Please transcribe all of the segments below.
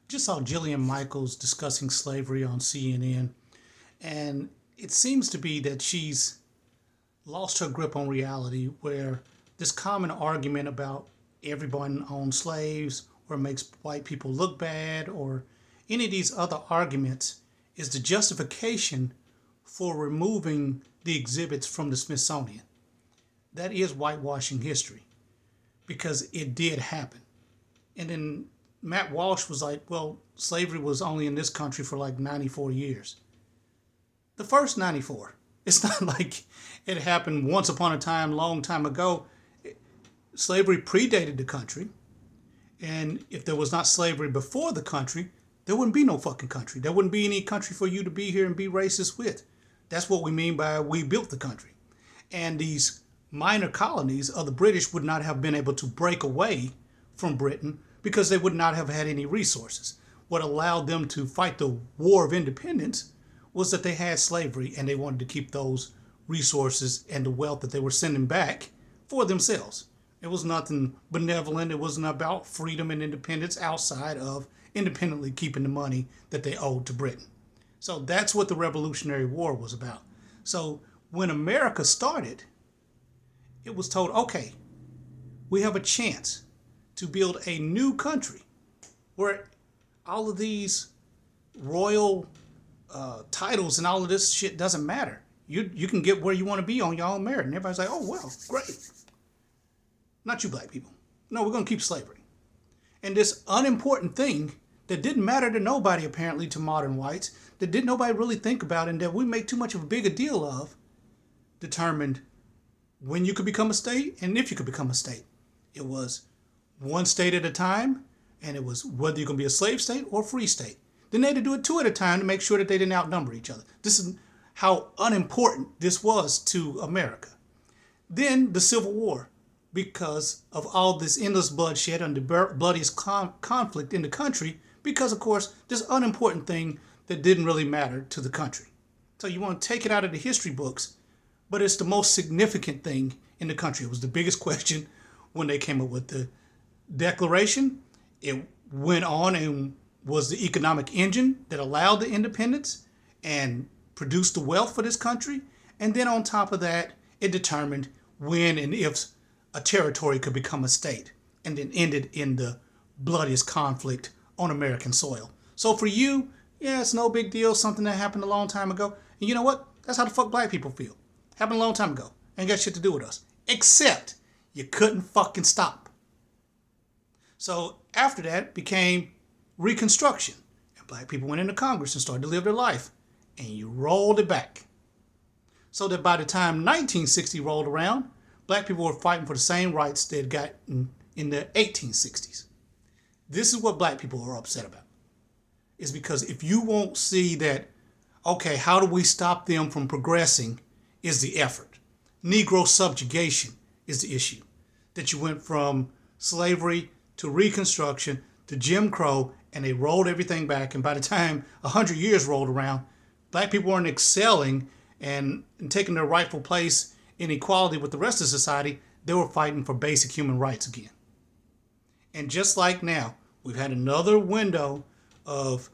Just saw Jillian Michaels discussing slavery on CNN, and it seems to be that she's lost her grip on reality, where this common argument about everyone owns slaves or makes white people look bad or any of these other arguments is the justification for removing the exhibits from the Smithsonian. That is whitewashing history because it did happen. And then Matt Walsh was like, well, slavery was only in this country for like 94 years. The first 94. It's not like it happened once upon a time, long time ago. Slavery predated the country. And if there was not slavery before the country, there wouldn't be no fucking country. There wouldn't be any country for you to be here and be racist with. That's what we mean by we built the country. And these minor colonies of the British would not have been able to break away from Britain because they would not have had any resources. What allowed them to fight the War of Independence was that they had slavery and they wanted to keep those resources and the wealth that they were sending back for themselves. It was nothing benevolent. It wasn't about freedom and independence outside of independently keeping the money that they owed to Britain. So that's what the Revolutionary War was about. So when America started, it was told, okay, we have a chance to build a new country where all of these royal titles and all of this shit doesn't matter. You can get where you want to be on your own merit. And everybody's like, oh, well, great. Not you black people. No, we're going to keep slavery. And this unimportant thing that didn't matter to nobody, apparently, to modern whites, that didn't nobody really think about and that we make too much of a bigger deal of, determined when you could become a state and if you could become a state. It was one state at a time, and it was whether you're going to be a slave state or a free state. Then they had to do it two at a time to make sure that they didn't outnumber each other. This is how unimportant this was to America. Then the Civil War, because of all this endless bloodshed and the bloodiest conflict in the country, because, of course, this unimportant thing that didn't really matter to the country. So you want to take it out of the history books, but it's the most significant thing in the country. It was the biggest question when they came up with the Declaration. It went on and was the economic engine that allowed the independence and produced the wealth for this country. And then on top of that, it determined when and if a territory could become a state, and then ended in the bloodiest conflict on American soil. So for you, yeah, it's no big deal, something that happened a long time ago. And you know what? That's how the fuck black people feel. Happened a long time ago. Ain't got shit to do with us. Except you couldn't fucking stop. So after that became Reconstruction. And black people went into Congress and started to live their life. And you rolled it back. So that by the time 1960 rolled around, black people were fighting for the same rights they'd gotten in the 1860s. This is what black people are upset about. Is because if you won't see that, okay, how do we stop them from progressing is the effort. Negro subjugation is the issue. That you went from slavery to Reconstruction to Jim Crow, and they rolled everything back. And by the time 100 years rolled around, black people weren't excelling and taking their rightful place in equality with the rest of society. They were fighting for basic human rights again. And just like now, we've had another window of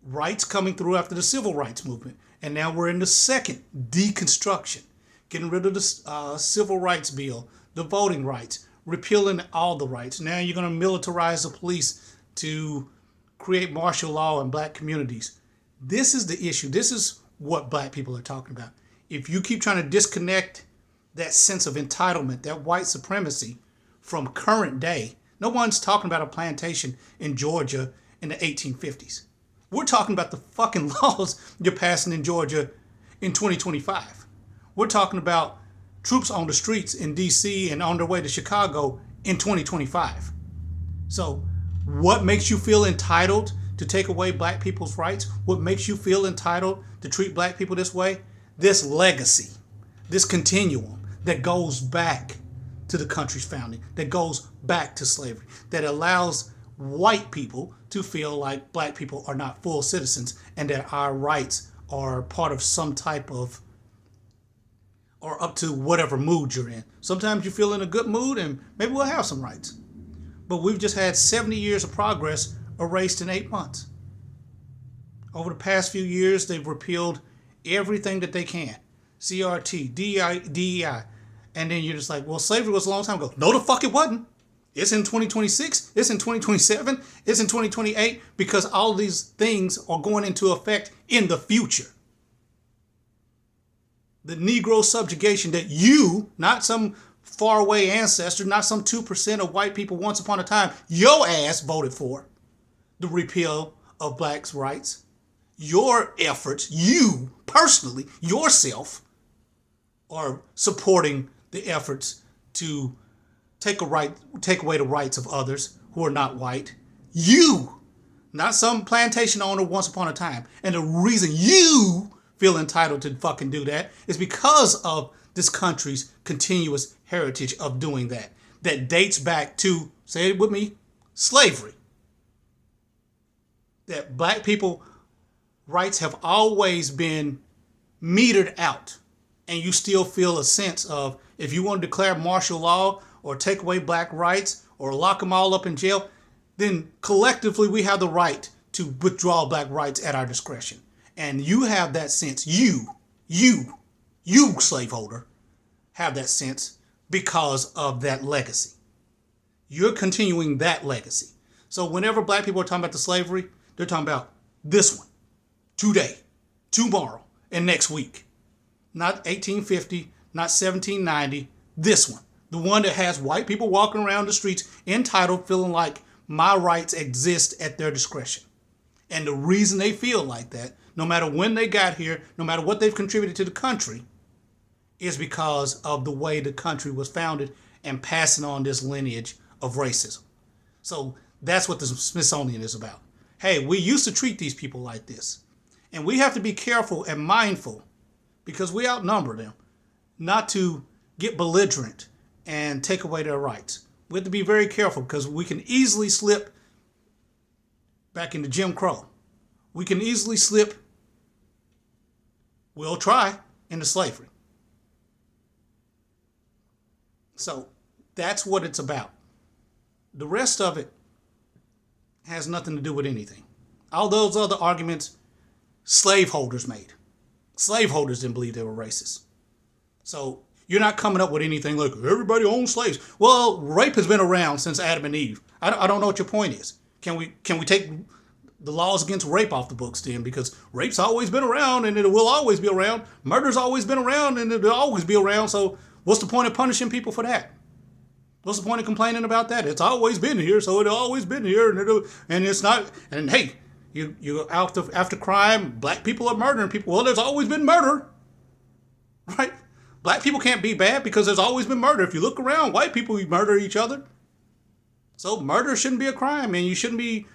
rights coming through after the civil rights movement. And now we're in the second deconstruction, getting rid of the civil rights bill, the voting rights, repealing all the rights. Now you're going to militarize the police to create martial law in black communities. This is the issue. This is what black people are talking about. If you keep trying to disconnect that sense of entitlement, that white supremacy from current day, no one's talking about a plantation in Georgia in the 1850s. We're talking about the fucking laws you're passing in Georgia in 2025. We're talking about troops on the streets in DC and on their way to Chicago in 2025. So what makes you feel entitled to take away black people's rights? What makes you feel entitled to treat black people this way? This legacy, this continuum that goes back to the country's founding, that goes back to slavery, that allows white people to feel like black people are not full citizens and that our rights are part of some type of, or up to whatever mood you're in. Sometimes you feel in a good mood and maybe we'll have some rights. But we've just had 70 years of progress erased in 8 months. Over the past few years, they've repealed everything that they can. CRT, DEI. And then you're just like, well, slavery was a long time ago. No, the fuck it wasn't. It's in 2026. It's in 2027. It's in 2028 because all these things are going into effect in the future. The Negro subjugation that you, not some faraway ancestor, not some 2% of white people once upon a time, your ass voted for the repeal of blacks' rights. Your efforts, you personally, yourself, are supporting the efforts to take away the rights of others who are not white. You, not some plantation owner once upon a time. And the reason you feel entitled to fucking do that is because of this country's continuous heritage of doing that. That dates back to, say it with me, slavery. That black people rights have always been metered out, and you still feel a sense of, if you want to declare martial law or take away black rights or lock them all up in jail, then collectively we have the right to withdraw black rights at our discretion. And you have that sense, you slaveholder, have that sense because of that legacy. You're continuing that legacy. So whenever black people are talking about the slavery, they're talking about this one. Today, tomorrow, and next week. Not 1850, not 1790, this one. The one that has white people walking around the streets entitled, feeling like my rights exist at their discretion. And the reason they feel like that, no matter when they got here, no matter what they've contributed to the country, is because of the way the country was founded and passing on this lineage of racism. So that's what the Smithsonian is about. Hey, we used to treat these people like this. And we have to be careful and mindful, because we outnumber them, not to get belligerent and take away their rights. We have to be very careful because we can easily slip back into Jim Crow. We can easily slip, we'll try, into slavery. So that's what it's about. The rest of it has nothing to do with anything. All those other arguments, slaveholders made. Slaveholders didn't believe they were racist. So you're not coming up with anything like everybody owns slaves. Well, rape has been around since Adam and Eve. I don't know what your point is. Can we take the laws against rape off the books then? Because rape's always been around and it will always be around. Murder's always been around and it'll always be around. So what's the point of punishing people for that? What's the point of complaining about that? It's always been here, so it's always been here, and it's not. And hey, you after crime, black people are murdering people. Well, there's always been murder, right? Black people can't be bad because there's always been murder. If you look around, white people murder each other. So murder shouldn't be a crime, and you shouldn't be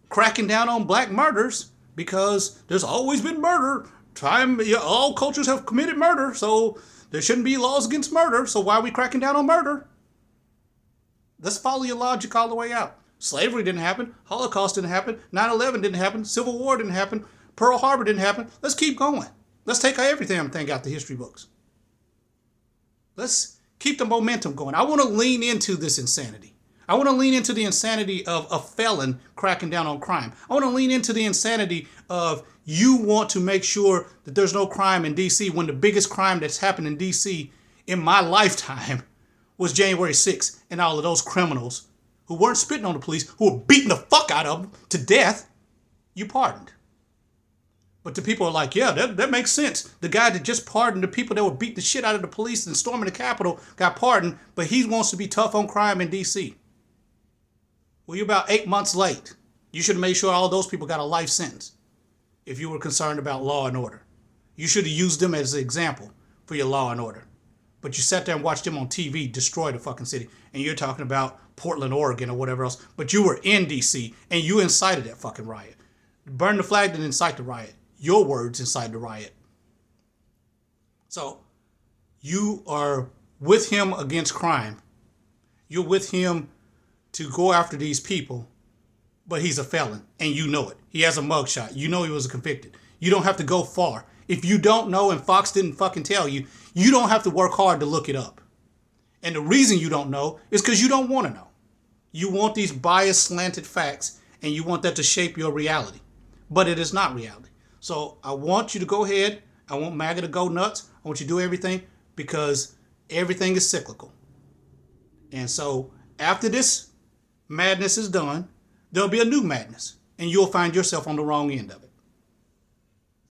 cracking down on black murders because there's always been murder. All cultures have committed murder, so there shouldn't be laws against murder. So why are we cracking down on murder? Let's follow your logic all the way out. Slavery didn't happen. Holocaust didn't happen. 9/11 didn't happen. Civil War didn't happen. Pearl Harbor didn't happen. Let's keep going. Let's take everything out the history books. Let's keep the momentum going. I want to lean into this insanity. I want to lean into the insanity of a felon cracking down on crime. I want to lean into the insanity of you want to make sure that there's no crime in D.C. when the biggest crime that's happened in D.C. in my lifetime was January 6th, and all of those criminals who weren't spitting on the police, who were beating the fuck out of them to death, you pardoned. But the people are like, yeah, that makes sense. The guy that just pardoned the people that would beat the shit out of the police and storming the Capitol got pardoned, but he wants to be tough on crime in D.C. Well, you're about 8 months late. You should have made sure all those people got a life sentence if you were concerned about law and order. You should have used them as an example for your law and order. But you sat there and watched them on TV destroy the fucking city. And you're talking about Portland, Oregon or whatever else. But you were in D.C. and you incited that fucking riot. Burn the flag didn't incite the riot. Your words incited the riot. So you are with him against crime. You're with him to go after these people. But he's a felon and you know it. He has a mugshot. You know he was convicted. You don't have to go far. If you don't know and Fox didn't fucking tell you, you don't have to work hard to look it up. And the reason you don't know is because you don't want to know. You want these biased, slanted facts, and you want that to shape your reality. But it is not reality. So I want you to go ahead. I want MAGA to go nuts. I want you to do everything because everything is cyclical. And so after this madness is done, there'll be a new madness, and you'll find yourself on the wrong end of it.